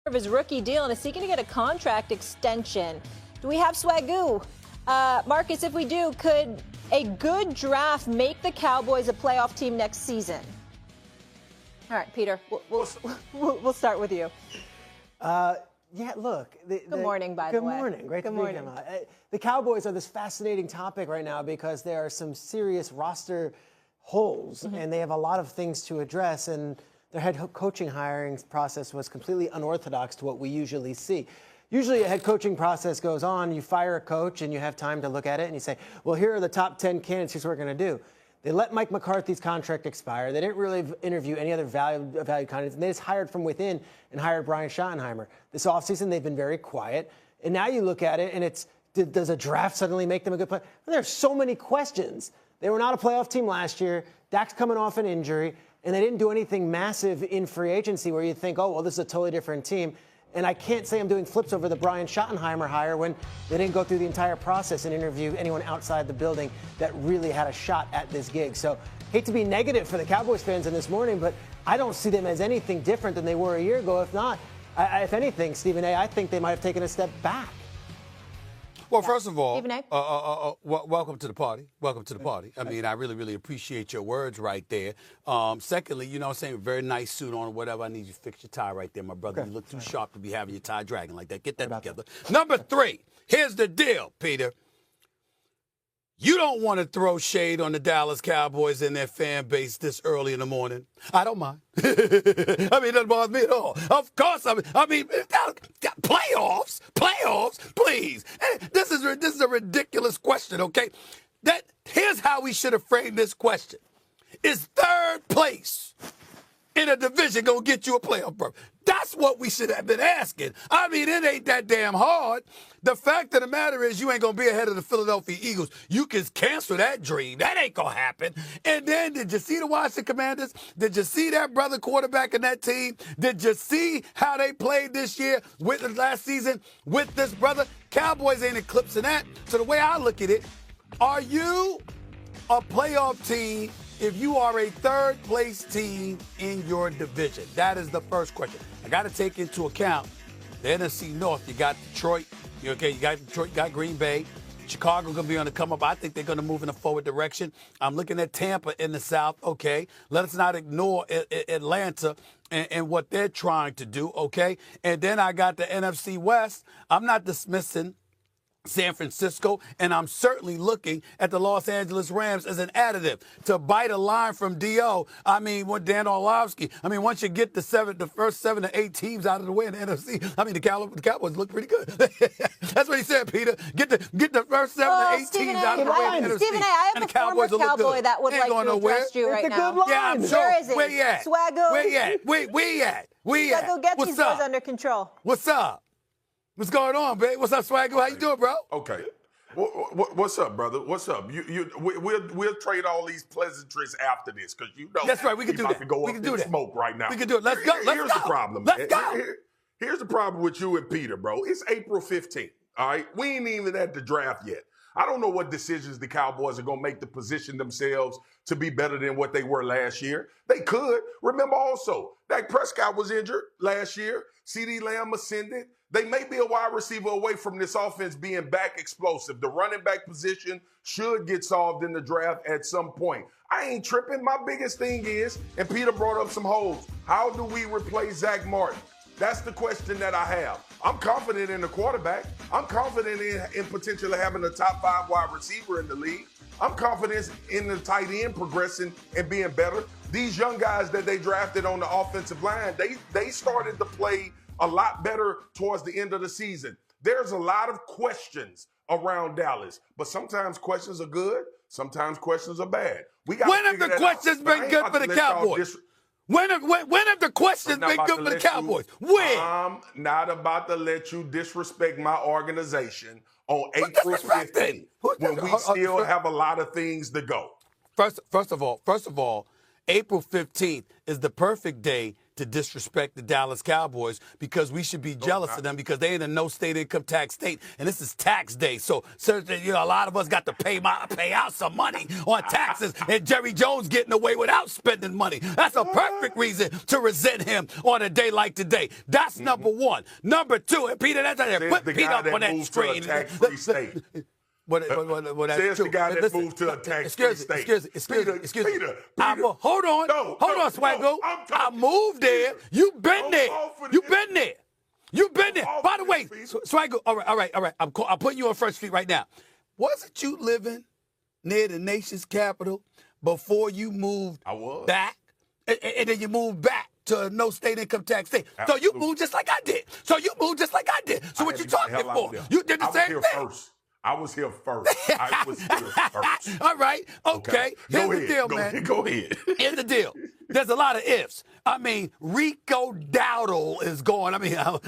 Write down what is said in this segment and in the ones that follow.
of his rookie deal, and is he going to get a contract extension? Do we have Swagoo? Marcus, if we do, could a good draft make the Cowboys a playoff team next season? All right, Peter, we'll start with you. Yeah, look. Good morning, by the way. Good morning. Great to be here. The Cowboys are this fascinating topic right now because there are some serious roster holes, and they have a lot of things to address, and their head coaching hiring process was completely unorthodox to what we usually see. Usually a head coaching process goes on, you fire a coach, and you have time to look at it, and you say, well, here are the top 10 candidates, here's what we're going to do. They let Mike McCarthy's contract expire. They didn't really interview any other valued candidates. And they just hired from within and hired Brian Schottenheimer. This offseason, they've been very quiet. And now you look at it, and it's, does a draft suddenly make them a good player? Well, there's so many questions. They were not a playoff team last year. Dak's coming off an injury. And they didn't do anything massive in free agency where you think, oh, well, this is a totally different team. And I can't say I'm doing flips over the Brian Schottenheimer hire when they didn't go through the entire process and interview anyone outside the building that really had a shot at this gig. So hate to be negative for the Cowboys fans in this morning, but I don't see them as anything different than they were a year ago. If not, if anything, Stephen A., I think they might have taken a step back. Well, first of all, welcome to the party. Welcome to the party. I mean, I really, really appreciate your words right there. Secondly, you know what I'm saying, very nice suit on or whatever. I need you to fix your tie right there, my brother. Okay. You look too sharp to be having your tie dragging like that. Get that together. Number 3, here's the deal, Peter. You don't want to throw shade on the Dallas Cowboys and their fan base this early in the morning. I don't mind. I mean, it doesn't bother me at all. Of course, I mean, playoffs, please. This is a ridiculous question, okay? Here's how we should have framed this question. Is third place in a division going to get you a playoff berth? That's what we should have been asking. I mean, it ain't that damn hard. The fact of the matter is you ain't going to be ahead of the Philadelphia Eagles. You can cancel that dream. That ain't going to happen. And then, did you see the Washington Commanders? Did you see that brother quarterback in that team? Did you see how they played this year with the last season with this brother? Cowboys ain't eclipsing that. So the way I look at it, are you a playoff team if you are a third-place team in your division? That is the first question. I got to take into account the NFC North. You got Detroit. You got Detroit, you got Green Bay. Chicago going to be on the come up. I think they're going to move in a forward direction. I'm looking at Tampa in the South. Okay. Let us not ignore Atlanta and what they're trying to do. Okay. And then I got the NFC West. I'm not dismissing San Francisco, and I'm certainly looking at the Los Angeles Rams as an additive to bite a line from D.O. I mean, what Dan Orlovsky. I mean, once you get the first 7 to 8 teams out of the way in the NFC, I mean, the Cowboys look pretty good. That's what he said, Peter. Get the first 7 to 8 teams out of the way in the NFC. Stephen A., I have a former Cowboy that would like to address you right now. Yeah, I'm sure. Where is he? Where you at? Swagoo? Where you at? Where you at? Swagoo, get these boys under control. What's up? What's going on, babe? What's up, Swagoo? How you doing, bro? Okay. What's up, brother? What's up? We'll trade all these pleasantries after this because you know that's right. We can do that. We can do that. Smoke right now. We can do it. Let's go. Here's the problem. Let's go. Here's the problem with you and Peter, bro. It's April 15th. All right, we ain't even at the draft yet. I don't know what decisions the Cowboys are going to make to position themselves to be better than what they were last year. They could. Remember also, Dak Prescott was injured last year. CeeDee Lamb ascended. They may be a wide receiver away from this offense being back explosive. The running back position should get solved in the draft at some point. I ain't tripping. My biggest thing is, and Peter brought up some holes, how do we replace Zach Martin? That's the question that I have. I'm confident in the quarterback. I'm confident in potentially having a top 5 wide receiver in the league. I'm confident in the tight end progressing and being better. These young guys that they drafted on the offensive line, they started to play a lot better towards the end of the season. There's a lot of questions around Dallas, but sometimes questions are good, sometimes questions are bad. When have the questions been good for the Cowboys? When have the questions been good for the Cowboys? When? I'm not about to let you disrespect my organization on April 15th when we still have a lot of things to go. First of all, April 15th is the perfect day to disrespect the Dallas Cowboys because we should be jealous of them because they in a no state income tax state, and this is tax day. So you know, a lot of us got to pay out some money on taxes, and Jerry Jones getting away without spending money. That's a perfect reason to resent him on a day like today. That's number one. Number two, and Peter, that's there. Put Pete up on that screen. Tax-free state. Says the guy that moved to a tax-free state. Excuse me. Peter, hold on, Swaggo. I moved there. You've been there. You've been there. You've been there. By the way, Swaggo, all right. I'm putting you on First Street right now. Wasn't you living near the nation's capital before you moved back? And then you moved back to a no state income tax state. Absolutely. So you moved just like I did. So what you talking for? You did the same thing. I was here first. All right. Okay. Here's the deal, man. Go ahead. Here's the deal. There's a lot of ifs. I mean, Rico Dowdle is going.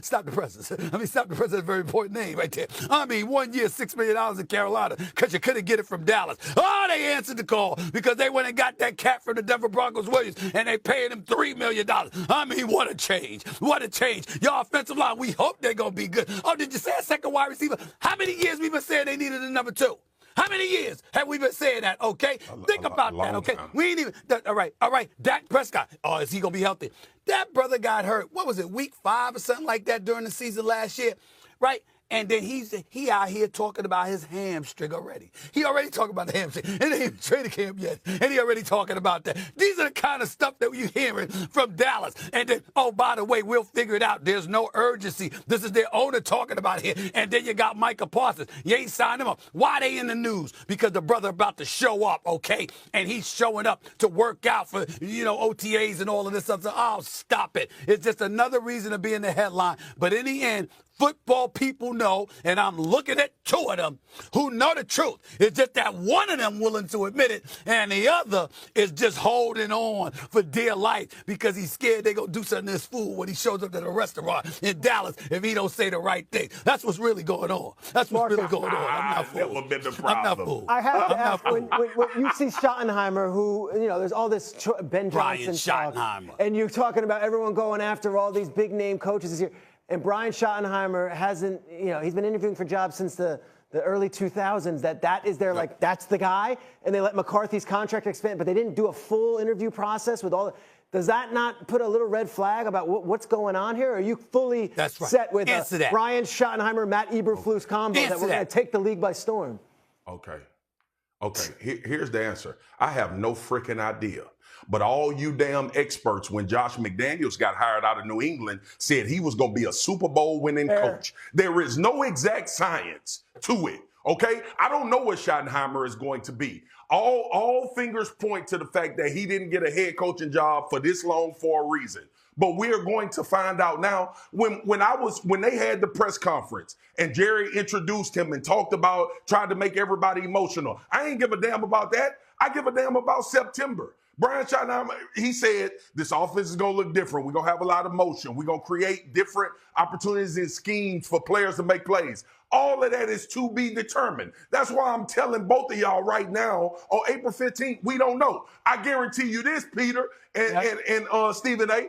Stop the presses. Stop the presses is a very important name right there. 1 year, $6 million in Carolina because you couldn't get it from Dallas. Oh, they answered the call because they went and got that cat from the Denver Broncos Williams, and they paid him $3 million. What a change. What a change. Your offensive line, we hope they're going to be good. Oh, did you say a second wide receiver? How many years we been saying they needed a number 2? How many years have we been saying that, okay? Think about that, okay? Time. We ain't even, all right. Dak Prescott, is he going to be healthy? That brother got hurt, what was it, week 5 or something like that during the season last year, right? And then he out here talking about his hamstring already. He already talking about the hamstring. And they ain't even training camp yet. And he already talking about that. These are the kind of stuff that you hearing from Dallas. And then, oh, by the way, we'll figure it out. There's no urgency. This is their owner talking about it here. And then you got Micah Parsons. You ain't signed him up. Why they in the news? Because the brother about to show up, okay? And he's showing up to work out for, OTAs and all of this stuff. So, oh, stop it. It's just another reason to be in the headline. But in the end, football people know, and I'm looking at 2 of them who know the truth. It's just that one of them willing to admit it, and the other is just holding on for dear life because he's scared they're going to do something to his fool when he shows up at a restaurant in Dallas if he don't say the right thing. That's what's really going on. That's what's really going on. I'm not fooled. Never been the problem. I'm not fooled. I have to ask, when you see Schottenheimer, who, there's all this Ben Johnson talk, and you're talking about everyone going after all these big-name coaches this year. And Brian Schottenheimer hasn't, he's been interviewing for jobs since the early 2000s. That is their, that's the guy. And they let McCarthy's contract expand, but they didn't do a full interview process with all the. Does that not put a little red flag about what's going on here? Or are you fully set with Brian Schottenheimer, Matt Eberflus combo that we're going to take the league by storm? Okay. Here's the answer. I have no freaking idea. But all you damn experts, when Josh McDaniels got hired out of New England, said he was going to be a Super Bowl winning coach. There is no exact science to it, okay? I don't know what Schottenheimer is going to be. All fingers point to the fact that he didn't get a head coaching job for this long for a reason. But we are going to find out now. When they had the press conference and Jerry introduced him and tried to make everybody emotional, I ain't give a damn about that. I give a damn about September. Brian Schottenheimer, he said, this offense is going to look different. We're going to have a lot of motion. We're going to create different opportunities and schemes for players to make plays. All of that is to be determined. That's why I'm telling both of y'all right now, on April 15th, we don't know. I guarantee you this, Peter and Stephen A.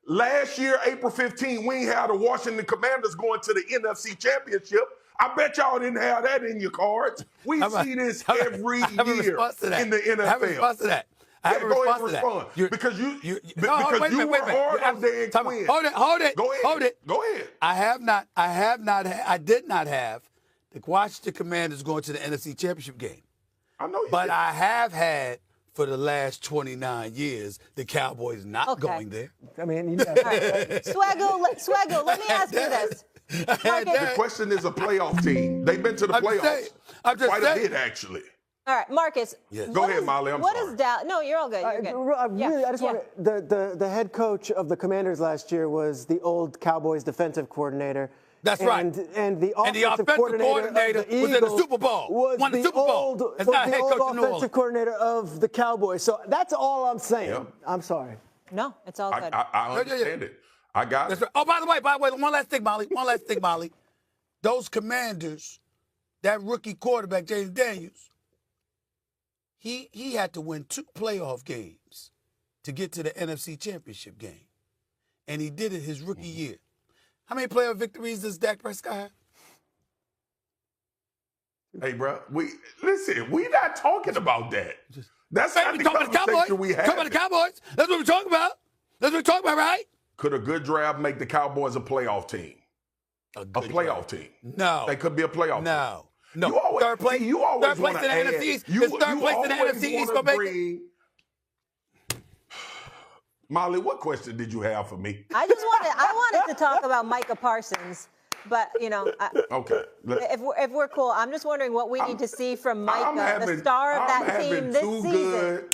Last year, April 15th, we had the Washington Commanders going to the NFC Championship. I bet y'all didn't have that in your cards. We see this every year in the NFL. I have a response to that. Go ahead and respond. Because you were hard on Dan Quinn. Hold it. Go ahead. I did not have the Washington Commanders going to the NFC Championship game. I know you But did. I have had for the last 29 years the Cowboys not going there. Swaggo, let me ask you this. The question is a playoff team. They've been to the playoffs quite a bit, actually. All right, Marcus. Yes. Go ahead, Molly. I'm sorry. What is Dallas? No, you're all good. You're good. I just want to. The head coach of the Commanders last year was the old Cowboys defensive coordinator. That's right. And the offensive coordinator was in the Super Bowl. Won the Super Bowl. Was the old offensive coordinator of the Cowboys. So that's all I'm saying. Yeah. I'm sorry. No, it's all good. I understand it. I got it. Right. Oh, by the way, one last thing, Molly. Those Commanders, that rookie quarterback, James Daniels, he had to win 2 playoff games to get to the NFC Championship game. and he did it his rookie year. How many playoff victories does Dak Prescott have? Hey, bro, we not talking about that. That's not the talking about the Cowboys. conversation we had. Talking about the Cowboys. That's what we're talking about. That's what we're talking about, right? Could a good draft make the Cowboys a playoff team? A playoff team? No. They could be a playoff team. No. You always, third place. You always third place in the add, NFC East. You, Is third place in the NFC East gonna make it? Molly, what question did you have for me? I wanted to talk about Micah Parsons, but Okay. If we're cool, I'm just wondering what we need to see from Micah, the star of that team this season.